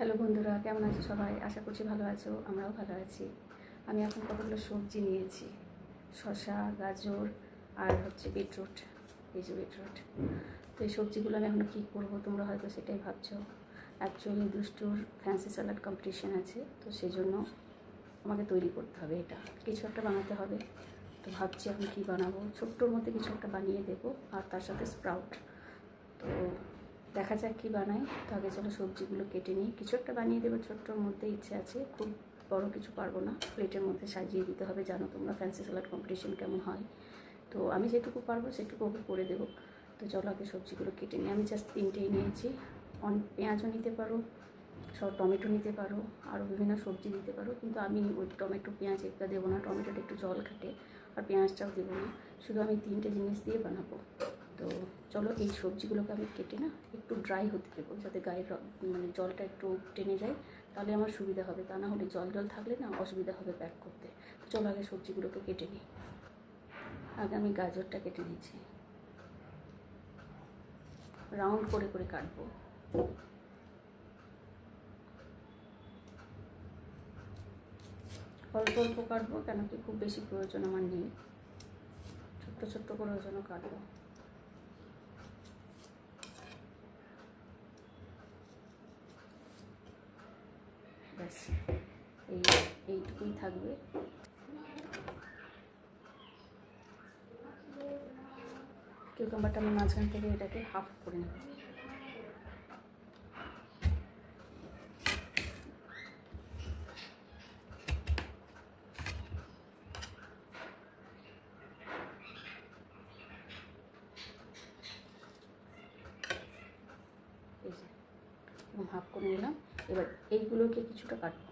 Hello বন্ধুরা, কেমন আছো সবাই? আশা করছি ভালো আছো, আমরাও ভালো আছি। আমি এখন কতগুলো সবজি নিয়েছি, শসা, গাজর আর বিটরুট। এই যে বিটরুট। তো এই সবজিগুলো আমি এখন কী করবো, তোমরা হয়তো সেটাই ভাবছো। অ্যাকচুয়ালি দুষ্টুর ফ্যান্সি স্যালাড কম্পিটিশান আছে, তো সেই জন্য আমাকে তৈরি করতে হবে, এটা কিছু একটা বানাতে হবে। তো ভাবছি এখন কী বানাবো, ছোট্টোর মধ্যে কিছু একটা বানিয়ে দেবো, আর তার সাথে স্প্রাউট। তো দেখা যাক কী বানাই। তো আগে চলো সবজিগুলো কেটে নিই, কিছু একটা বানিয়ে দেবো ছোট্টোর মধ্যে, ইচ্ছে আছে। খুব বড় কিছু পারবো না, প্লেটের মধ্যে সাজিয়ে দিতে হবে। জানো তোমরা ফ্যান্সি স্যালাড কম্পিটিশন কেমন হয়। তো আমি যেটুকু পারবো সেটুকু ওকে করে দেবো। তো চলো আগে সবজিগুলো কেটে নিই। আমি জাস্ট 3টেই নিয়েছি। পেঁয়াজও নিতে পারো, সব টমেটো নিতে পারো, আরও বিভিন্ন সবজি দিতে পারো, কিন্তু আমি ওই টমেটো পেঁয়াজ একটা দেবো না, টমেটোটা একটু জল খাটে, আর পেঁয়াজটাও দেবো না, শুধু আমি 3টে জিনিস দিয়ে বানাবো। তো চলো এই সবজিগুলোকে আমি কেটে না একটু ড্রাই হতে দেবো, যাতে গায়ের জলটা একটু টেনে যায়, তাহলে আমার সুবিধা হবে। তা না হলে জল জল থাকলে না অসুবিধা হবে প্যাক করতে। তো চলো আগে সবজিগুলোকে কেটে নিই। আগে আমি গাজরটা কেটে নিচ্ছি, রাউন্ড করে করে কাটবো। অল্প অল্প কাটবো, কেন কি খুব বেশি প্রয়োজন আমার নেই, ছোট্ট ছোট্ট করে ওই জন্য কাটবো। ব্যাস এইটুকুই থাকবে। কিউকাম্বারটা আমি মাঝখান থেকে এটাকে হাফ করে নেব। হাফ করে নিলাম। এবার এইগুলোকে কিছুটা কাটবো,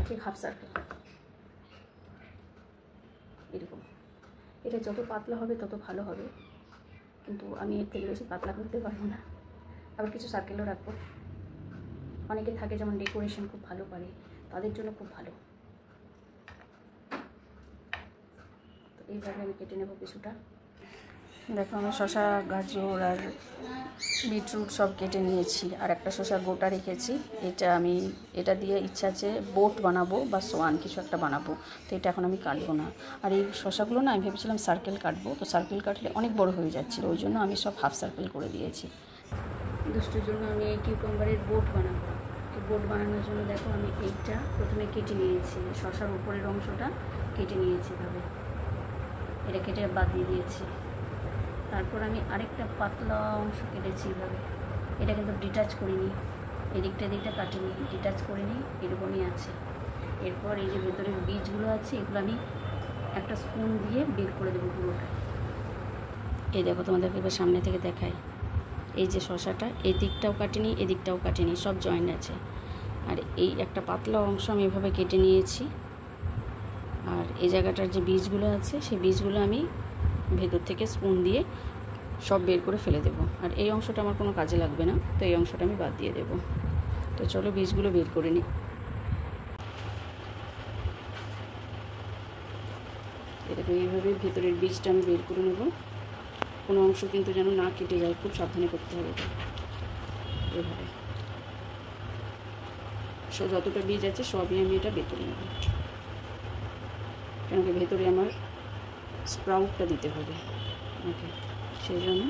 ঠিক হাফ সার্কেল এরকম। এটা যত পাতলা হবে তত ভালো হবে, কিন্তু আমি এর থেকে বেশি পাতলা করতে পারবো না। আবার কিছু সার্কেলও রাখবো। অনেকে থাকে যেমন ডেকোরেশন খুব ভালো পারে, তাদের জন্য খুব ভালো। তো এইভাবে আমি কেটে নেব কিছুটা। দেখো আমি শসা, গাজর আর বিটরুট সব কেটে নিয়েছি, আর একটা শসা গোটা রেখেছি। এটা দিয়ে ইচ্ছা আছে বোট বানাবো বা সোয়ান কিছু একটা বানাবো। তো এটা এখন আমি কাটবো না। আর এই শসাগুলো না আমি ভেবেছিলাম সার্কেল কাটবো, তো সার্কেল কাটলে অনেক বড় হয়ে যাচ্ছিলো, ওই জন্য আমি সব হাফ সার্কেল করে দিয়েছি। দুষ্টুর জন্য আমি এই কিউকাম্বারের বোট বানাবো। বোট বানানোর জন্য দেখো আমি এইটা প্রথমে কেটে নিয়েছি, শসার উপরের অংশটা কেটে নিয়েছি এভাবে, এটা কেটে বাদ দিয়ে দিয়েছি। তারপর আমি আরেকটা পাতলা অংশ কেটেছি এভাবে, এটা কিন্তু ডিটাচ করিনি, এদিকটা কাটিনি, ডিটাচ করিনি, এরকমই আছে। এরপর এই যে ভেতরের বীজগুলো আছে এগুলো আমি একটা স্পুন দিয়ে বের করে দেবো পুরোটা। এই দেখো তোমাদেরকে এবার সামনে থেকে দেখাই। এই যে শসাটা এই দিকটাও কাটিনি, এদিকটাও কাটিনি, সব জয়েন্ট আছে। আর এই একটা পাতলা অংশ আমি এভাবে কেটে নিয়েছি। আর এই জায়গাটার যে বীজগুলো আছে সেই বীজগুলো আমি ভেতর থেকে স্পুন দিয়ে সব বের করে ফেলে দেব। আর এই অংশটা আমার কোনো কাজে লাগবে না, তো এই অংশটা আমি বাদ দিয়ে দেব। তো চলো বীজগুলো বের করে নিই। এটাকে এইভাবে ভেতরের বীজটা আমি বের করে নেব। কোনো অংশ কিন্তু যেন না কেটে যায়, খুব সাবধানে করতে হবে। এভাবে যতটা বীজ আছে সবই আমি এটা বের করে নেব, কেন কি ভেতরে আমার স্প্রাউটটা দিতে হবে ওকে, সেই জন্য।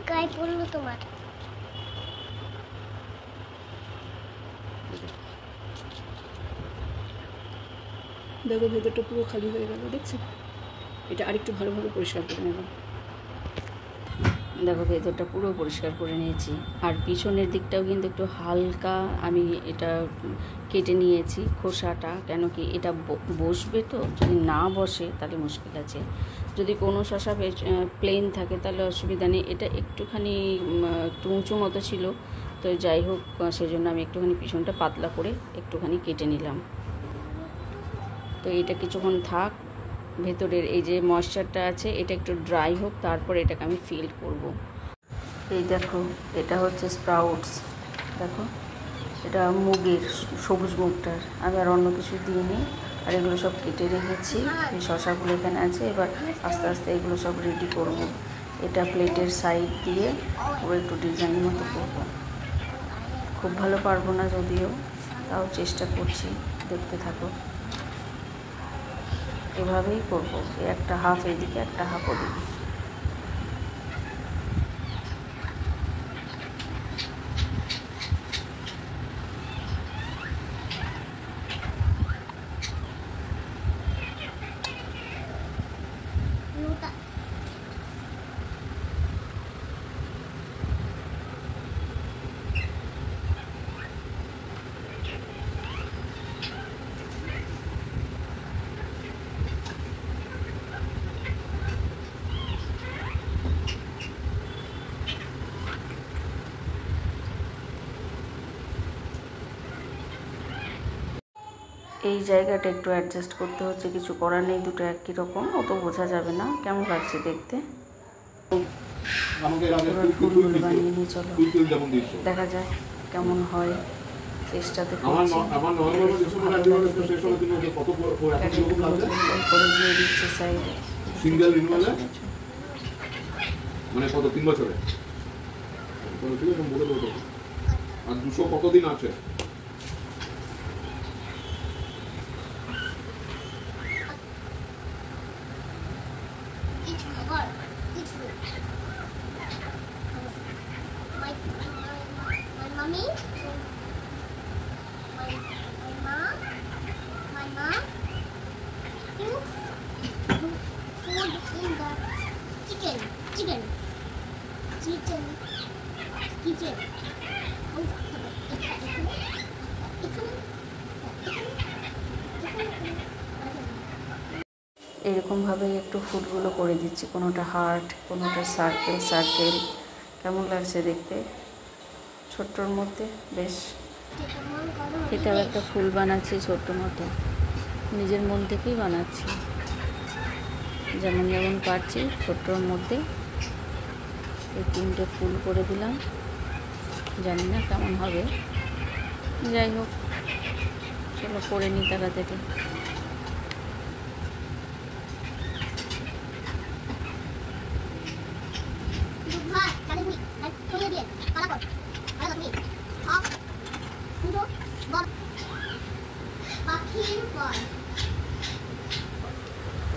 গায়ে পড়লো তোমার। দেখো ভেতরটা পুরো খালি হয়ে গেল, দেখছি। এটা আরেকটু ভালোভাবে পরিষ্কার করে নেব। দেখো ভেতরটা পুরো পরিষ্কার করে নিয়েছি, আর পিছনের দিকটাও কিন্তু একটু হালকা আমি এটা কেটে নিয়েছি খোসাটা, কেন কি এটা বসবে, তো যদি না বসে তাহলে মুশকিল আছে। যদি কোনো শসা প্লেন থাকে তাহলে অসুবিধা নেই, এটা একটুখানি একটু উঁচু মতো ছিল, তো যাই হোক সেজন্য আমি একটুখানি পিছনটা পাতলা করে একটুখানি কেটে নিলাম। তো এটা কিছুক্ষণ থাক, ভেতরের এই যে ময়েশ্চারটা আছে এটা একটু ড্রাই হোক, তারপর এটাকে আমি ফিল করব। এই দেখো এটা হচ্ছে স্প্রাউটস, দেখো এটা মুগের, সবুজ মুগটার। আমি আর অন্য কিছু দিইনি, আর এগুলো সব কেটে রেখেছি। এই শসাগুলো এখানে আছে, এবার আস্তে আস্তে এগুলো সব রেডি করব। এটা প্লেটের সাইড দিয়ে ওর একটু ডিজাইন মতো করব। খুব ভালো পারবো না যদিও, তাও চেষ্টা করছি, দেখতে থাকো। এভাবেই করবো, একটা হাফ এদিকে একটা হাফ ওদিকে। এই জায়গাটা একটু অ্যাডজাস্ট করতে হচ্ছে, কিছু করার নেই, দুটো একই রকম, অত বোঝা যাবে না। কেমন লাগছে দেখতে? এবার ফুলগুলো বানিয়ে নিয়ে চলো, দেখা যাক কেমন হয়। চেষ্টাতে করছি, করে দিয়ে দিচ্ছে সাইডে। মানে কত 3 বছরে আর 200 কতদিন আছে? এরকমভাবেই একটু ফুলগুলো করে দিচ্ছি, কোনোটা হার্ট, কোনোটা সার্কেল সার্কেল। কেমন লাগছে দেখতে? ছোট্টর মধ্যে বেশ। এটাও একটা ফুল বানাচ্ছি ছোট্ট মতো, নিজের মন থেকেই বানাচ্ছি, যেমন যেমন পারছি ছোট্টর মধ্যে। এই 3টে ফুল করে দিলাম, জানি না কেমন হবে, যাই হোক চলো করে নিই তাড়াতাড়ি।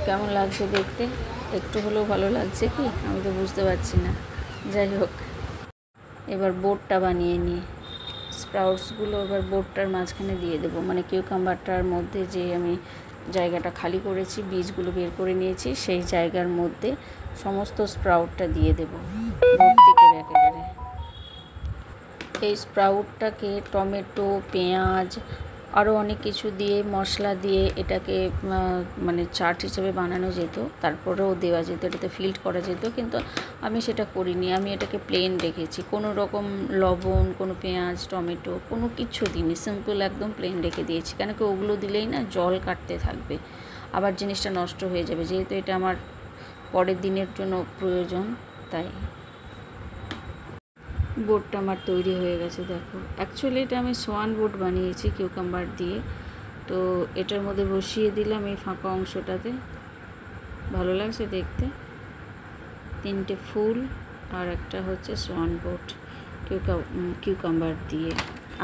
কেমন লাগছে দেখতে? একটু হলেও ভালো লাগছে কি? আমি তো বুঝতে পারছি না। যাই হোক, এবার বোর্ডটা বানিয়ে নিই। স্প্রাউটসগুলো এবার বোর্ডটার মাঝখানে দিয়ে দেবো, মানে কিউকাম্বারটার মধ্যে যে আমি জায়গাটা খালি করেছি, বীজগুলো বের করে নিয়েছি, সেই জায়গার মধ্যে সমস্ত স্প্রাউটটা দিয়ে দেবো ভর্তি করে একেবারে। এই স্প্রাউটটাকে টমেটো, পেঁয়াজ, আরও অনেক কিছু দিয়ে, মশলা দিয়ে এটাকে মানে চাট হিসেবে বানানো যেত, তারপরেও দেওয়া যেত, এটাতে ফিল্ড করা যেত, কিন্তু আমি সেটা করিনি। আমি এটাকে প্লেন রেখেছি, কোনো রকম লবণ, কোনো পেঁয়াজ, টমেটো কোনো কিছু দিইনি, সিম্পল একদম প্লেন রেখে দিয়েছি। কেন কি ওগুলো দিলেই না জল কাটতে থাকবে, আবার জিনিসটা নষ্ট হয়ে যাবে, যেহেতু এটা আমার পরের দিনের জন্য প্রয়োজন, তাই। বোর্ডটা আমার তৈরি হয়ে গেছে দেখো। অ্যাকচুয়ালি এটা আমি সোয়ান বোর্ড বানিয়েছি কিউকাম্বার দিয়ে। তো এটার মধ্যে বসিয়ে দিলাম এই ফাঁকা অংশটাতে। ভালো লাগছে দেখতে। 3টে ফুল আর একটা হচ্ছে সোয়ান বোর্ড কিউকাম্বার দিয়ে।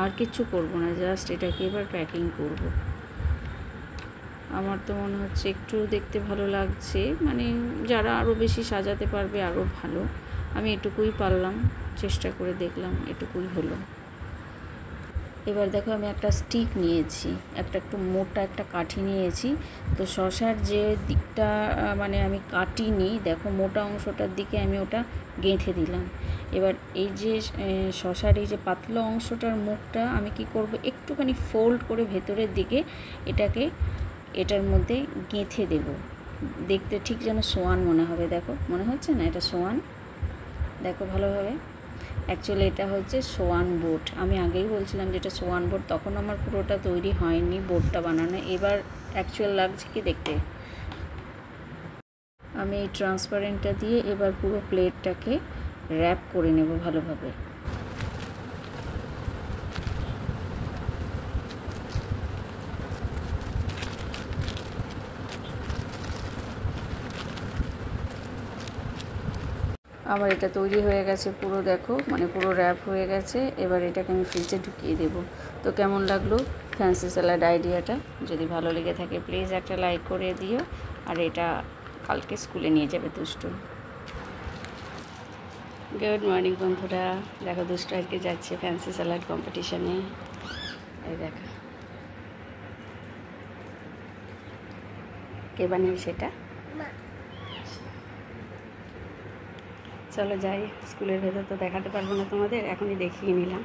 আর কিছু করব না, জাস্ট এটাকে এবার প্যাকিং করব। আমার তো মনে হচ্ছে একটু দেখতে ভালো লাগছে, মানে যারা আরও বেশি সাজাতে পারবে আরও ভালো। আমি এটুকুই পারলাম, চেষ্টা করে দেখলাম, এটুকুই হলো। এবার দেখো আমি একটা স্টিক নিয়েছি, একটু মোটা একটা কাঠি নিয়েছি। তো শসার যে দিকটা মানে আমি কাটিনি, দেখো মোটা অংশটার দিকে আমি ওটা গেঁথে দিলাম। এবার এই যে শসার এই যে পাতলা অংশটার মুখটা আমি কি করব, একটুখানি ফোল্ড করে ভেতরের দিকে এটার মধ্যে গেঁথে দেব। দেখতে ঠিক যেন সোয়ান মনে হবে, দেখো মনে হচ্ছে না এটা সোয়ান? দেখো ভালোভাবে, অ্যাকচুয়ালি এটা হচ্ছে সোয়ান বোর্ড। আমি আগেই বলছিলাম যে এটা সোয়ান বোর্ড, তখন আমার পুরোটা তৈরি হয়নি বোর্ডটা বানানো। এবার অ্যাকচুয়াল লাগছে কি দেখতে। আমি এই ট্রান্সপারেন্টটা দিয়ে এবার পুরো প্লেটটাকে র্যাপ করে নেব ভালোভাবে। আমার এটা তৈরি হয়ে গেছে পুরো, দেখো মানে পুরো র্যাপ হয়ে গেছে। এবার এটাকে আমি ফ্রিজে ঢুকিয়ে দেব। তো কেমন লাগলো ফ্যান্সি স্যালাড আইডিয়াটা? যদি ভালো লেগে থাকে প্লিজ একটা লাইক করে দিও। আর এটা কালকে স্কুলে নিয়ে যাবে দুষ্টু। গুড মর্নিং বন্ধুরা, দেখো দুষ্টু আজকে যাচ্ছে ফ্যান্সি স্যালাড কম্পিটিশনে। এই দেখো কে বানিয়েছে এটা। মা চলো যাই, স্কুলের ভেতর তো দেখাতে পারবো না তোমাদের, এখনই দেখিয়ে নিলাম।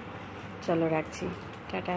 চলো রাখছি, টাটা।